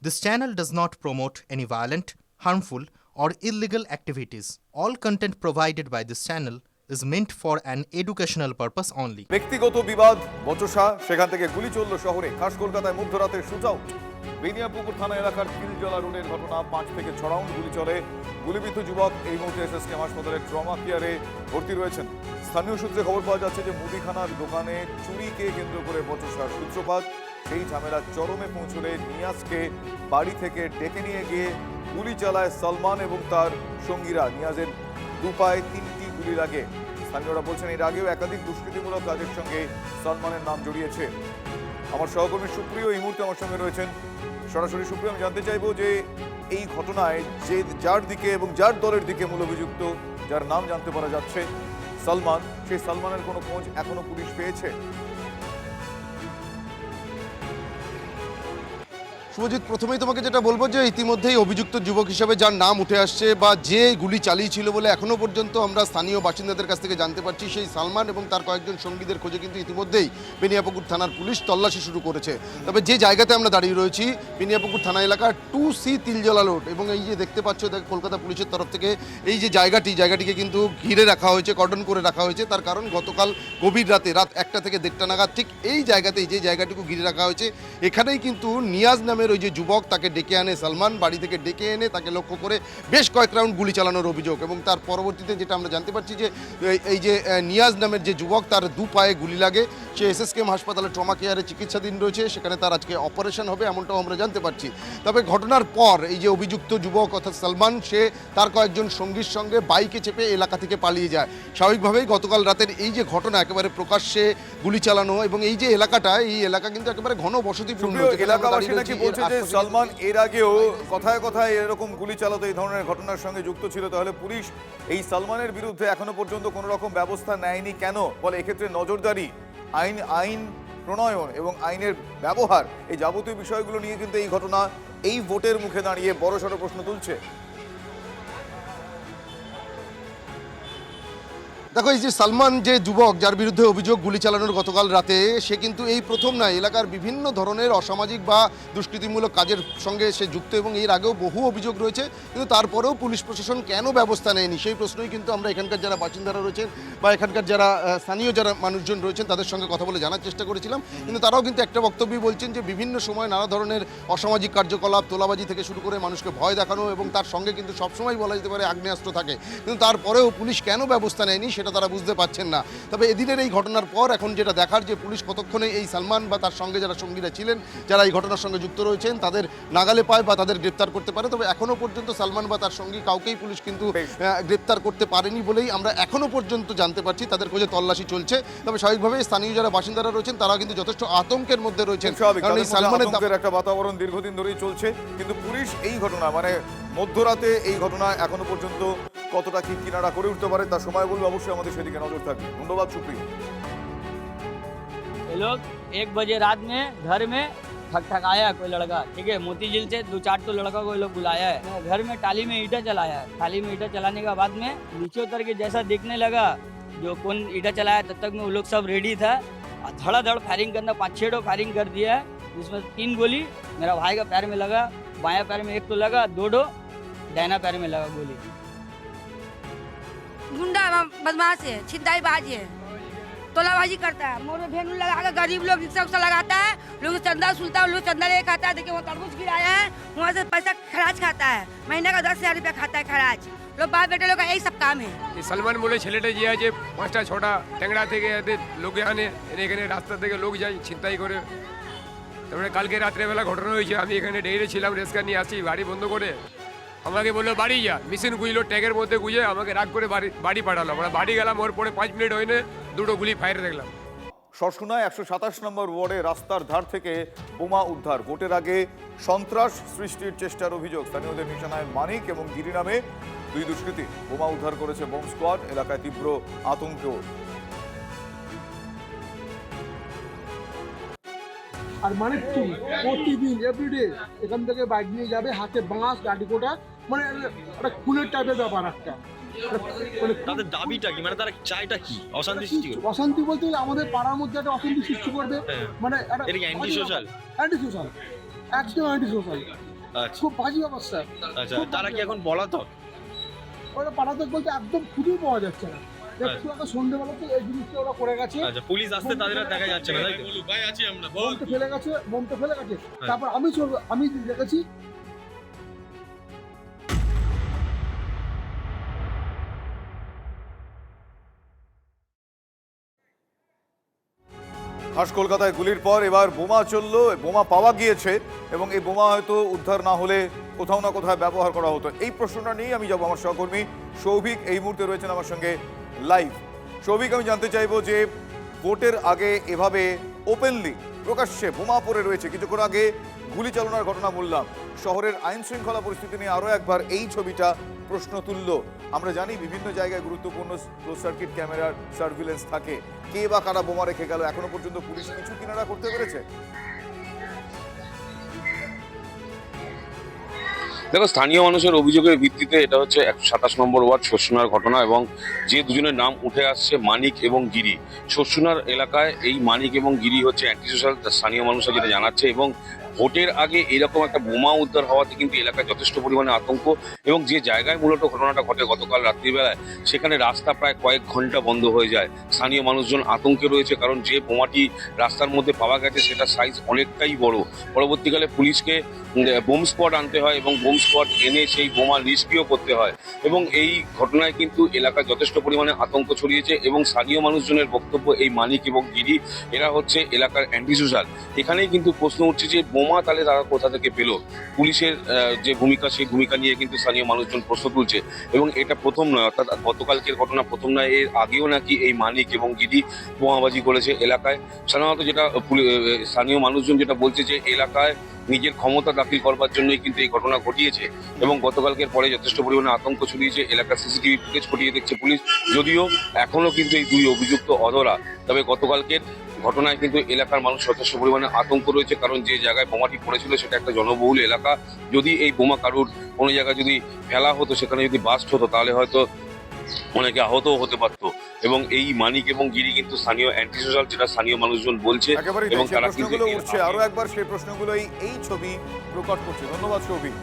This channel does not promote any violent, harmful, or illegal activities. All content provided by this channel is meant for an educational purpose only. ব্যক্তিগত বিবাদ বচসা, সেখান থেকে গুলি চলল শহরে। খাস কলকাতায় মধ্যরাতে শুটআউট। বেনিয়াপুকুর থানা এলাকার তিলজলা রোডের ঘটনা। 5 থেকে 6 রাউন্ড গুলি চলে। গুলিবিদ্ধ যুবক এই মুহূর্তে এসএসকেএম হাসপাতালের ট্রমা কেয়ারে ভর্তি রয়েছেন। স্থানীয় সূত্রে খবর পাওয়া যাচ্ছে যে মুদিখানার দোকানে চুরিকে কেন্দ্র করে বচসার সূত্রপাত। সেই ঝামেলা চরমে পৌঁছলে নিয়াজকে বাড়ি থেকে ডেকে নিয়ে গিয়ে গুলি চালায় সালমান এবং তার সঙ্গীরা। নিয়াজের দুপায়ে 3টি গুলি লাগে। স্থানীয়রা বলছেন এর আগেও একাধিক দুষ্কৃতিমূলক কাজের সঙ্গে সালমানের নাম জড়িয়েছে। আমার সহকর্মী সুপ্রিয় এই মুহূর্তে আমার সঙ্গে রয়েছেন। সরাসরি সুপ্রিয়, আমি জানতে চাইবো যে এই ঘটনায় যার দিকে এবং যার দলের দিকে মূল অভিযুক্ত, যার নাম জানতে পারা যাচ্ছে সালমান, সেই সালমানের কোনো খোঁজ এখনো পুলিশ পেয়েছে? শুভজিৎ, প্রথমেই তোমাকে যেটা বলবো যে ইতিমধ্যেই অভিযুক্ত যুবক হিসেবে যার নাম উঠে আসছে বা যে গুলি চালিয়েছিল বলে এখনো পর্যন্ত আমরা স্থানীয় বাসিন্দাদের কাছ থেকে জানতে পারছি, সেই সালমান এবং তার কয়েকজন সঙ্গীদের খোঁজে কিন্তু ইতিমধ্যেই বেনিয়াপুকুর থানার পুলিশ তল্লাশি শুরু করেছে। তবে যে জায়গাতে আমরা দাঁড়িয়ে রয়েছি, বেনিয়াপুকুর থানা এলাকার 2C তিলজলা রোড, এবং এই যে দেখতে পাচ্ছ কলকাতা পুলিশের তরফ থেকে এই যে জায়গাটিকে কিন্তু ঘিরে রাখা হয়েছে, কর্ডন করে রাখা হয়েছে। তার কারণ গতকাল গভীর রাত 1টা থেকে 1:30 নাগাদ ঠিক এই জায়গাতেই, যে জায়গাটুকু ঘিরে রাখা হয়েছে, এখানেই কিন্তু নিয়াজ নামে ওই যে যুবক, তাকে ডেকে আনে সালমান, বাড়ি থেকে ডেকে এনে তাকে লক্ষ্য করে বেশ কয়েক রাউন্ড গুলি চালানোর অভিযোগ। এবং তার পরবর্তীতে যেটা আমরা জানতে পারছি যে এই যে নিয়াজ নামের যে যুবক, তার দুপায়ে গুলি লাগে। সে এসএসকেএম হাসপাতালে ট্রমা কেয়ারে চিকিৎসাধীন রয়েছে, সেখানে তার আজকে অপারেশন হবে, এমনটাও আমরা জানতে পারছি। তবে ঘটনার পর এই যে অভিযুক্ত যুবক অর্থাৎ সালমান, সে তার কয়েকজন সঙ্গীর সঙ্গে বাইকে চেপে এলাকা থেকে পালিয়ে যায়। স্বাভাবিকভাবেই গতকাল রাতের এই যে ঘটনা, একেবারে প্রকাশ্যে গুলি চালানো, এবং এই যে এলাকাটা, এই এলাকা কিন্তু একেবারে ঘন বসতিপূর্ণ। সালমান এর আগেও কথায় কথায় এরকম গুলি চালাতো, এই ধরনের ঘটনার সঙ্গে যুক্ত ছিল। তাহলে পুলিশ এই সালমানের বিরুদ্ধে এখনো পর্যন্ত কোনো রকম ব্যবস্থা নেয়নি কেন? বলে এক্ষেত্রে নজরদারি, আইন প্রণয়ন এবং আইনের ব্যবহার, এই যাবতীয় বিষয়গুলো নিয়ে কিন্তু এই ঘটনা এই ভোটের মুখে দাঁড়িয়ে বড়সড় প্রশ্ন তুলছে। দেখো, এই যে সালমান, যে যুবক যার বিরুদ্ধে অভিযোগ গুলি চালানোর গতকাল রাতে, সে কিন্তু এই প্রথম নয়, এলাকার বিভিন্ন ধরনের অসামাজিক বা দুষ্কৃতিমূলক কাজের সঙ্গে সে যুক্ত, এবং এর আগেও বহু অভিযোগ রয়েছে। কিন্তু তারপরেও পুলিশ প্রশাসন কেন ব্যবস্থা নেয়নি, সেই প্রশ্নই কিন্তু আমরা এখানকার যারা বাসিন্দারা রয়েছেন বা এখানকার যারা স্থানীয় যারা মানুষজন রয়েছেন তাদের সঙ্গে কথা বলে জানার চেষ্টা করেছিলাম। কিন্তু তারাও কিন্তু একটা বক্তব্যই বলছেন যে বিভিন্ন সময় নানা ধরনের অসামাজিক কার্যকলাপ, তোলাবাজি থেকে শুরু করে মানুষকে ভয় দেখানো, এবং তার সঙ্গে কিন্তু সবসময় বলা যেতে পারে আগ্নেয়াস্ত্র থাকে। কিন্তু তারপরেও পুলিশ কেন ব্যবস্থা নেয়নি সেটা তারা বুঝতে পারছেন না। তবে এদিনের এই ঘটনার পর এখন যেটা দেখার, যে পুলিশ কতক্ষণে এই সালমান বা তার সঙ্গে যারা সঙ্গীরা ছিলেন, যারা এই ঘটনার সঙ্গে যুক্ত রয়েছেন, তাদের নাগালে পায় বা তাদের গ্রেপ্তার করতে পারে। তবে এখনো পর্যন্ত সালমান বা তার সঙ্গী কাউকেই পুলিশ কিন্তু গ্রেপ্তার করতে পারেনি বলেই আমরা এখনো পর্যন্ত জানতে পারছি। তাদের খোঁজে তল্লাশি চলছে। তবে স্বাভাবিকভাবে স্থানীয় যারা বাসিন্দারা রয়েছেন তারা কিন্তু যথেষ্ট আতঙ্কের মধ্যে রয়েছেন, কারণ এই সালমানের একটা বাতাবরণ দীর্ঘদিন ধরেই চলছে। কিন্তু পুলিশ এই ঘটনা, মানে মধ্যরাতে এই ঘটনা এখনো পর্যন্ত কতটা কি কিনারা করে উঠতে পারে তার সময় বলবে, অবশ্যই আমাদের সেদিকে নজর থাকবে। ধন্যবাদ সুপ্রিয়। ये लोग 1 बजे रात में घर में ठकठकाया कोई लड़का, ठीक है, मोती झील से 2-4 तो लड़का को ये लोग बुलाया है। घर में टाली में ईंटा चलाया है। टाली में ईंटा चलाने के बाद में नीचे उतर के जैसा देखने लगा जो कौन ईंटा चलाया, तब तक में वो लोग सब रेडी था। धड़ाधड़ फायरिंग करना, 5-6 फायरिंग कर दिया है, जिसमें 3 गोली मेरा भाई का पैर में लगा, बायां पैर में 1 तो लगा, 2 दाहिना पैर में लगा गोली। गुंडा बदमाश है, छिनताईबाज है, तोलाबाजी करता है, मोरे भेनू लगा कर गरीब लोग रिक्शा उक्सा लगाता है, लोग चंदा सुलता है, लोग चंदा लेके खाता है। देखिए वो तरबूज गिराया है, वहाँ से पैसा खराज खाता है, महीने का 10,000 रुपया खाता है खराज। लोग बाप बेटे लोग का यही सब काम है। সালমান বলে ছেলেটা যে আছে 5টা 6টা ট্যাংরা থেকে লোকে আনে, এখানে রাস্তা থেকে লোক যায় ছিনতাই করে। তারপরে কালকে রাত্রেবেলা ঘটনা হয়েছে, আমি এখানে ডেইরে ছিলাম, রেস্কার নিয়ে আসি, গাড়ি বন্ধ করে আমাকে বললো বাড়ি যা। মেশিন গুঁজলো, ট্যাগের মধ্যে গুঁজে আমাকে রাগ করে বাড়ি পাঠালো। আমরা বাড়ি গেলাম, ওর পরে 5 মিনিট হয়নি 2টো গুলি ফায়ার দেখলাম। সরসুনায় 127 নম্বর ওয়ার্ডে রাস্তার ধার থেকে বোমা উদ্ধার। ভোটের আগে সন্ত্রাস সৃষ্টির চেষ্টার অভিযোগ। স্থানীয়দের নিশানায় মানিক এবং গিরি নামে 2 দুষ্কৃতী। বোমা উদ্ধার করেছে বোম স্কোয়াড। এলাকায় তীব্র আতঙ্ক। আর মানে প্রতিদিন এভরিডে এখান থেকে বাইক নিয়ে যাবে, হাতে বাঁশ, গাড়ি কোটা, মানে একটা খুনের টাইপের ব্যাপার একটা। তাদের দাবিটা কি, মানে তারা চাইটা কি? অশান্তি সৃষ্টি করবে। অশান্তি বলতে গেলে আমাদের পাড়ার মধ্যে একটা অশান্তি সৃষ্টি করবে, মানে এটা কি অ্যান্টি সোশ্যাল? অ্যান্টি সোশ্যাল, একদম অ্যান্টি সোশ্যাল। আচ্ছা খুব বাজে অবস্থা। আচ্ছা, তারা কি এখন পলাতক? ওরা পাড়াতে বলতে একদম খুঁজেই পাওয়া যাচ্ছে না। একটু আগে সন্ধ্যেবেলাতে এই জিনিসটা ওরা করে গেছে, আচ্ছা, পুলিশ আসতে তাদের আর দেখা যাচ্ছে না, তাই তো? বোমটা ফেলে গেছে, বোমটা ফেলে গেছে। তারপর আমি দেখেছি খাস কলকাতায় গুলির পর এবার বোমা চললো, বোমা পাওয়া গিয়েছে এবং এই বোমা হয়তো উদ্ধার না হলে কোথাও না কোথাও ব্যবহার করা হতো। এই প্রশ্নটা নিয়েই আমি যাবো। আমার সহকর্মী সৌভিক এই মুহূর্তে রয়েছেন আমার সঙ্গে লাইভ। সৌভিক, আমি জানতে চাইবো যে ভোটের আগে এভাবে ওপেনলি প্রকাশ্যে বোমা পড়ে রয়েছে, কিছুক্ষণ আগে গুলি চালনার ঘটনা বললাম, শহরের আইন শৃঙ্খলা পরিস্থিতি নিয়ে আরও একবার এই ছবিটা প্রশ্ন তুলল। আমরা জানি বিভিন্ন জায়গায় গুরুত্বপূর্ণ ক্লোজ সার্কিট ক্যামেরার সার্ভিলেন্স থাকে, কে বা কারা বোমা রেখে গেল এখনো পর্যন্ত পুলিশ কিছু কিনারা করতে পেরেছে? দেখো, স্থানীয় মানুষের অভিযোগের ভিত্তিতে এটা হচ্ছে 127 নম্বর ওয়ার্ড শস্যনার ঘটনা, এবং যে দুজনের নাম উঠে আসছে মানিক এবং গিরি। শস্যনার এলাকায় এই মানিক এবং গিরি হচ্ছে অ্যান্টি সোশ্যাল, স্থানীয় মানুষরা যেটা জানাচ্ছে। এবং ভোটের আগে এরকম একটা বোমা উদ্ধার হওয়াতে কিন্তু এলাকায় যথেষ্ট পরিমাণে আতঙ্ক, এবং যে জায়গায় মূলত ঘটনাটা ঘটে গতকাল রাত্রিবেলায়, সেখানে রাস্তা প্রায় কয়েক ঘন্টা বন্ধ হয়ে যায়। স্থানীয় মানুষজন আতঙ্কে রয়েছে, কারণ যে বোমাটি রাস্তার মধ্যে পাওয়া গেছে সেটা সাইজ অনেকটাই বড়। পরবর্তীকালে পুলিশকে বোম স্কোয়াড আনতে হয় এবং বোম স্কোয়াড এনে সেই বোমা নিষ্ক্রিয় করতে হয়। এবং এই ঘটনায় কিন্তু এলাকায় যথেষ্ট পরিমাণে আতঙ্ক ছড়িয়েছে, এবং স্থানীয় মানুষজনের বক্তব্য এই মানিক এবং গিরি এরা হচ্ছে এলাকার অ্যান্টি সোশ্যাল। এখানেই কিন্তু প্রশ্ন উঠছে যে বোমা তাহলে তারা কোথা থেকে পেল। পুলিশের যে ভূমিকা, সেই ভূমিকা নিয়ে কিন্তু স্থানীয় মানুষজন প্রশ্ন তুলছে। এবং এটা প্রথম নয়, অর্থাৎ গতকালকের ঘটনা প্রথম নয়, এর আগেও নাকি এই মানিক এবং গিরি বোমাবাজি করেছে এলাকায়। সাধারণত যেটা স্থানীয় মানুষজন যেটা বলছে যে এলাকায় নিজের ক্ষমতা দাখিল করবার জন্যই কিন্তু এই ঘটনা ঘটিয়েছে। এবং গতকালকের পরে যথেষ্ট পরিমাণে আতঙ্ক ছড়িয়েছে, এলাকার সিসিটিভি ফুটেজ খতিয়ে দেখছে পুলিশ। যদিও এখনো কিন্তু এই দুই অভিযুক্ত অধরা, তবে গতকালকের ঘটনায় কিন্তু এলাকার মানুষ যথেষ্ট পরিমাণে আতঙ্ক রয়েছে, কারণ যে জায়গায় বোমাটি পড়েছিল সেটা একটা জনবহুল এলাকা। যদি এই বোমা কারুর কোনো জায়গায় যদি ফেলা হতো, সেখানে যদি বাস্ট হতো, তাহলে হয়তো অনেকে আহতও হতে পারতো। এবং এই মানিক এবং গিরি কিন্তু স্থানীয় অ্যান্টি সোশ্যাল, যেটা স্থানীয় মানুষজন বলছে। একেবারে এবং তারা কিন্তু প্রশ্নগুলো উঠছে, আরো একবার সেই প্রশ্নগুলোই এই ছবি প্রকট করছে। ধন্যবাদ সৌভিক।